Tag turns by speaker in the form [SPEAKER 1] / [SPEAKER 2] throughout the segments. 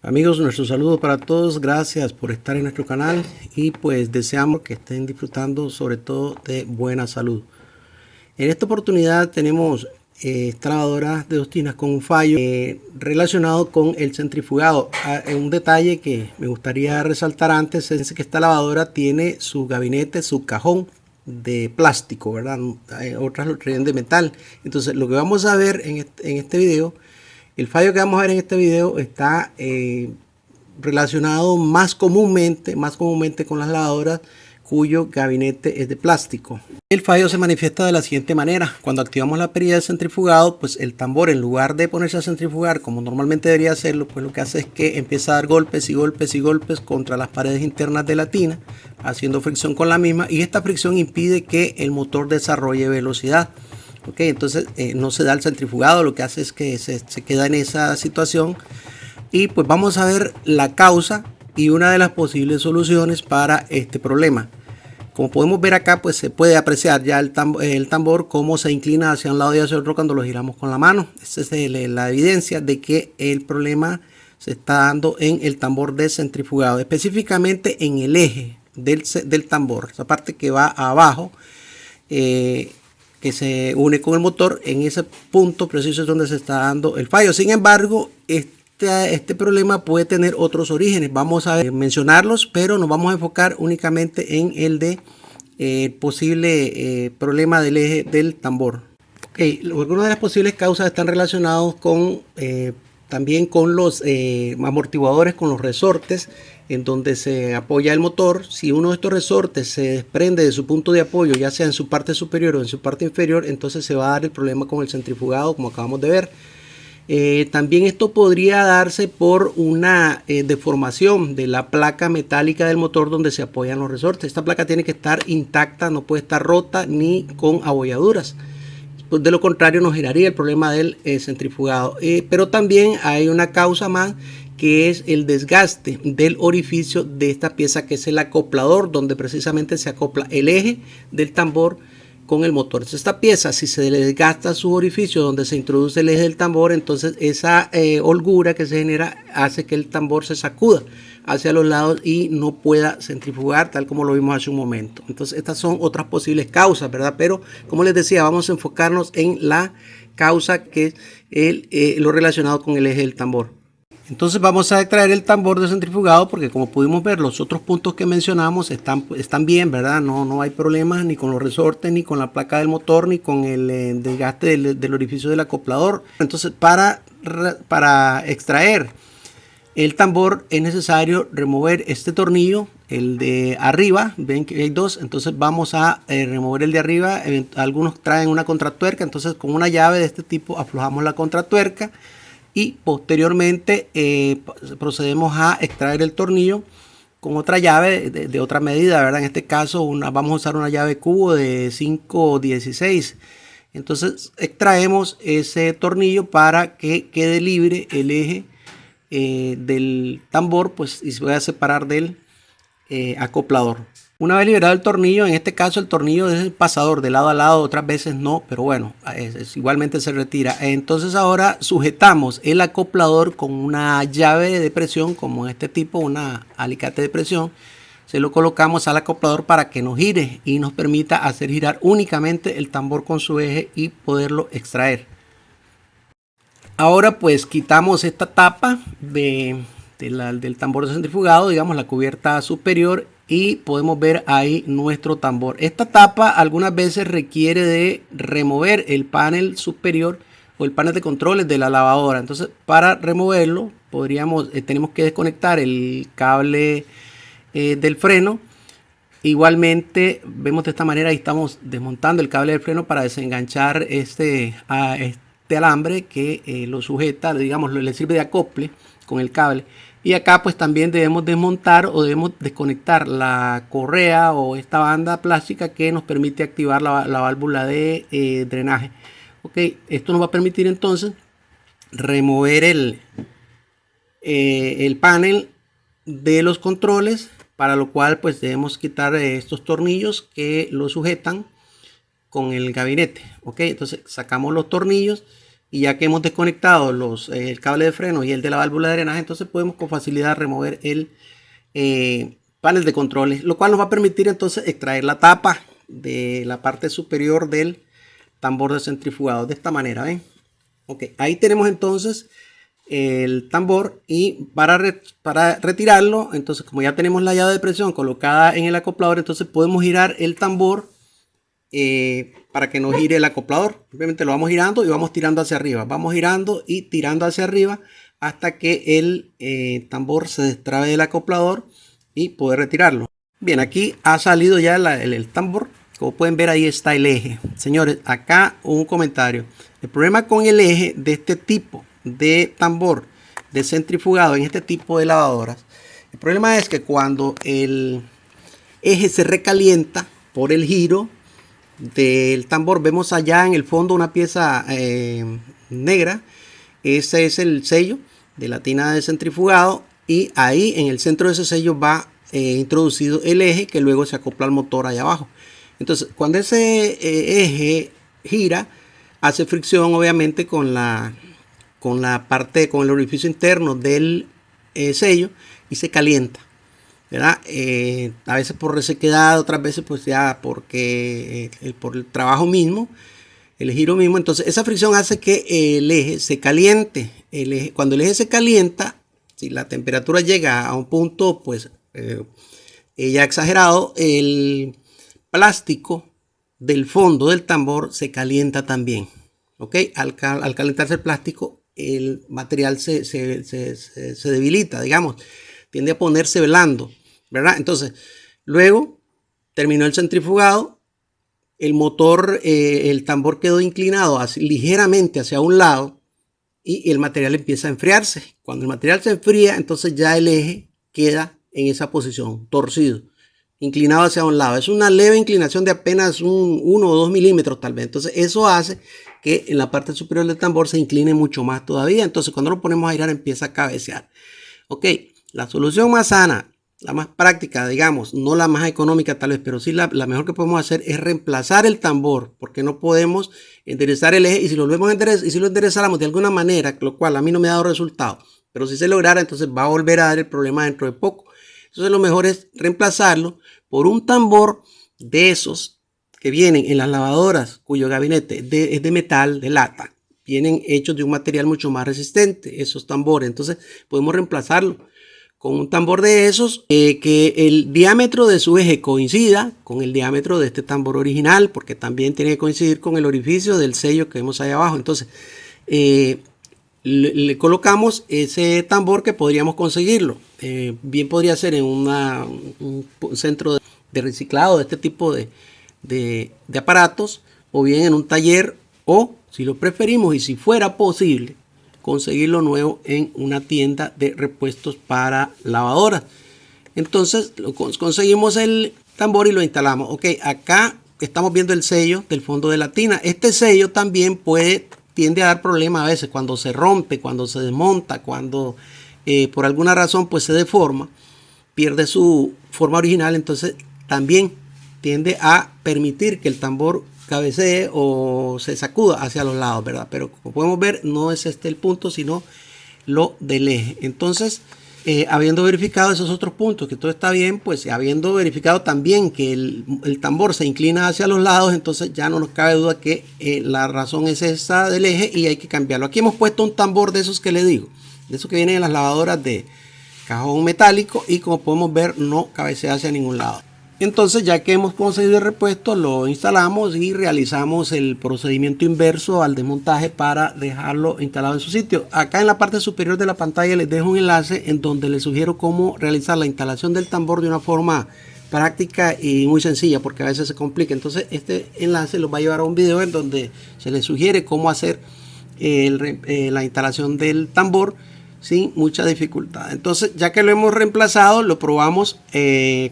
[SPEAKER 1] Amigos, nuestro saludo para todos, gracias por estar en nuestro canal y pues deseamos que estén disfrutando sobre todo de buena salud. En esta oportunidad tenemos esta lavadora de 2 tinas con un fallo relacionado con el centrifugado. Un detalle que me gustaría resaltar antes es que esta lavadora tiene su gabinete, su cajón de plástico, ¿verdad? Otras lo traen de metal. Entonces lo que vamos a ver en este video, el fallo que vamos a ver en este video está relacionado más comúnmente con las lavadoras cuyo gabinete es de plástico. El fallo se manifiesta de la siguiente manera: cuando activamos la perilla del centrifugado, pues el tambor, en lugar de ponerse a centrifugar como normalmente debería hacerlo, pues lo que hace es que empieza a dar golpes y golpes y golpes contra las paredes internas de la tina, haciendo fricción con la misma, y esta fricción impide que el motor desarrolle velocidad. Ok, entonces no se da el centrifugado, lo que hace es que se queda en esa situación. Y pues vamos a ver la causa y una de las posibles soluciones para este problema. Como podemos ver acá, pues se puede apreciar ya el tambor cómo se inclina hacia un lado y hacia otro cuando lo giramos con la mano. Esta es la evidencia de que el problema se está dando en el tambor de centrifugado, específicamente en el eje del tambor, esa parte que va abajo, que se une con el motor. En ese punto preciso es donde se está dando el fallo. Sin embargo, este problema puede tener otros orígenes. Vamos a mencionarlos, pero nos vamos a enfocar únicamente en el de posible problema del eje del tambor. Okay, algunas de las posibles causas están relacionadas con también con los amortiguadores, con los resortes en donde se apoya el motor. Si uno de estos resortes se desprende de su punto de apoyo, ya sea en su parte superior o en su parte inferior, entonces se va a dar el problema con el centrifugado, como acabamos de ver. También esto podría darse por una deformación de la placa metálica del motor donde se apoyan los resortes. Esta placa tiene que estar intacta, no puede estar rota ni con abolladuras. De lo contrario nos giraría el problema del centrifugado. Pero también hay una causa más, que es el desgaste del orificio de esta pieza, que es el acoplador, donde precisamente se acopla el eje del tambor con el motor. Entonces, esta pieza, si se le desgasta su orificio donde se introduce el eje del tambor, entonces esa holgura que se genera hace que el tambor se sacuda hacia los lados y no pueda centrifugar tal como lo vimos hace un momento. Entonces estas son otras posibles causas, ¿verdad? Pero como les decía, vamos a enfocarnos en la causa que es lo relacionado con el eje del tambor. Entonces vamos a extraer el tambor de centrifugado, porque como pudimos ver, los otros puntos que mencionamos están bien, ¿verdad? No hay problemas ni con los resortes, ni con la placa del motor, ni con el desgaste del orificio del acoplador. Entonces para extraer el tambor es necesario remover este tornillo, el de arriba. Ven que hay dos, entonces vamos a remover el de arriba. Algunos traen una contratuerca, entonces con una llave de este tipo aflojamos la contratuerca y posteriormente procedemos a extraer el tornillo con otra llave de otra medida, ¿verdad? En este caso vamos a usar una llave cubo de 5/16. Entonces extraemos ese tornillo para que quede libre el eje del tambor, pues, y se pueda separar del acoplador. Una vez liberado el tornillo, en este caso el tornillo es el pasador de lado a lado, otras veces no, pero bueno, igualmente se retira. Entonces ahora sujetamos el acoplador con una llave de presión, como en este tipo, una alicate de presión. Se lo colocamos al acoplador para que nos gire y nos permita hacer girar únicamente el tambor con su eje y poderlo extraer. Ahora pues quitamos esta tapa del tambor de centrifugado, digamos la cubierta superior, y podemos ver ahí nuestro tambor. Esta tapa algunas veces requiere de remover el panel superior o el panel de controles de la lavadora. Entonces para removerlo tenemos que desconectar el cable del freno. Igualmente vemos de esta manera, ahí estamos desmontando el cable del freno para desenganchar este alambre que lo sujeta, digamos, le sirve de acople con el cable. Y acá pues también debemos desmontar o debemos desconectar la correa o esta banda plástica que nos permite activar la válvula de drenaje. Ok, esto nos va a permitir entonces remover el panel de los controles, para lo cual pues debemos quitar estos tornillos que lo sujetan con el gabinete. Ok, entonces sacamos los tornillos y ya que hemos desconectado el cable de freno y el de la válvula de drenaje, entonces podemos con facilidad remover el panel de controles, lo cual nos va a permitir entonces extraer la tapa de la parte superior del tambor de centrifugado de esta manera. ¿Ven? Ok, ahí tenemos entonces el tambor, y para retirarlo, entonces como ya tenemos la llave de presión colocada en el acoplador, entonces podemos girar el tambor para que nos gire el acoplador. Simplemente lo vamos girando y vamos tirando hacia arriba, vamos girando y tirando hacia arriba hasta que el tambor se destrabe del acoplador y poder retirarlo. Bien, aquí ha salido ya el tambor. Como pueden ver, ahí está el eje. Señores, acá un comentario. El problema con el eje de este tipo de tambor de centrifugado en este tipo de lavadoras, el problema es que cuando el eje se recalienta por el giro del tambor, vemos allá en el fondo una pieza negra. Ese es el sello de la tina de centrifugado, y ahí en el centro de ese sello va introducido el eje que luego se acopla al motor allá abajo. Entonces, cuando ese eje gira, hace fricción obviamente con la parte, con el orificio interno del sello, y se calienta, ¿verdad? A veces por resequedad, otras veces pues ya porque por el trabajo mismo, el giro mismo. Entonces esa fricción hace que el eje se caliente. Cuando el eje se calienta, si la temperatura llega a un punto pues ya exagerado, el plástico del fondo del tambor se calienta también. ¿Ok? Al calentarse el plástico, el material se debilita, digamos, tiende a ponerse blando, ¿verdad? Entonces, luego terminó el centrifugado, el motor, el tambor quedó inclinado ligeramente hacia un lado, y el material empieza a enfriarse. Cuando el material se enfría, entonces ya el eje queda en esa posición, torcido, inclinado hacia un lado. Es una leve inclinación de apenas 1 o 2 milímetros tal vez. Entonces eso hace que en la parte superior del tambor se incline mucho más todavía. Entonces cuando lo ponemos a girar, empieza a cabecear. Ok, la solución más sana, la más práctica, digamos, no la más económica tal vez, pero sí la mejor que podemos hacer es reemplazar el tambor, porque no podemos enderezar el eje, y si lo volvemos a enderezar, y si lo enderezáramos de alguna manera, lo cual a mí no me ha dado resultado, pero si se lograra, entonces va a volver a dar el problema dentro de poco. Entonces lo mejor es reemplazarlo por un tambor de esos que vienen en las lavadoras, cuyo gabinete es de metal, de lata. Vienen hechos de un material mucho más resistente, esos tambores. Entonces podemos reemplazarlo con un tambor de esos, que el diámetro de su eje coincida con el diámetro de este tambor original, porque también tiene que coincidir con el orificio del sello que vemos ahí abajo. Entonces le colocamos ese tambor, que podríamos conseguirlo. Bien podría ser en un centro de reciclado de este tipo de aparatos, o bien en un taller, o si lo preferimos y si fuera posible, conseguirlo nuevo en una tienda de repuestos para lavadoras. Entonces conseguimos el tambor y lo instalamos. Ok, acá estamos viendo el sello del fondo de la tina. Este sello también tiende a dar problemas a veces cuando se rompe, cuando se desmonta, cuando por alguna razón pues se deforma, pierde su forma original. Entonces también tiende a permitir que el tambor cabecee o se sacuda hacia los lados, ¿verdad? Pero como podemos ver, no es este el punto, sino lo del eje. Entonces, habiendo verificado esos otros puntos, que todo está bien, pues habiendo verificado también que el tambor se inclina hacia los lados, entonces ya no nos cabe duda que la razón es esa del eje y hay que cambiarlo. Aquí hemos puesto un tambor de esos que le digo, de esos que vienen en las lavadoras de cajón metálico, y como podemos ver, no cabecea hacia ningún lado. Entonces, ya que hemos conseguido el repuesto, lo instalamos y realizamos el procedimiento inverso al desmontaje para dejarlo instalado en su sitio. Acá en la parte superior de la pantalla les dejo un enlace en donde les sugiero cómo realizar la instalación del tambor de una forma práctica y muy sencilla, porque a veces se complica. Entonces este enlace los va a llevar a un video en donde se les sugiere cómo hacer la instalación del tambor sin mucha dificultad. Entonces, ya que lo hemos reemplazado, lo probamos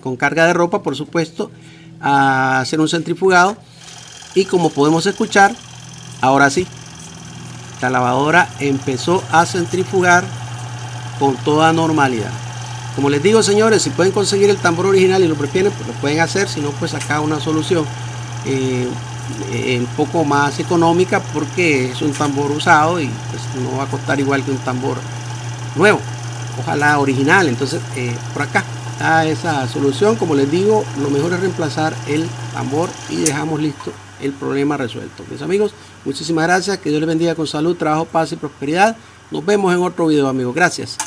[SPEAKER 1] con carga de ropa, por supuesto, a hacer un centrifugado, y como podemos escuchar, ahora sí, la lavadora empezó a centrifugar con toda normalidad. Como les digo, señores, si pueden conseguir el tambor original y lo prefieren, pues lo pueden hacer. Si no, pues acá una solución un poco más económica porque es un tambor usado y pues no va a costar igual que un tambor nuevo, ojalá original. Entonces por acá está esa solución. Como les digo, lo mejor es reemplazar el tambor y dejamos listo el problema resuelto. Mis amigos, muchísimas gracias, que Dios les bendiga con salud, trabajo, paz y prosperidad. Nos vemos en otro video, amigos. Gracias.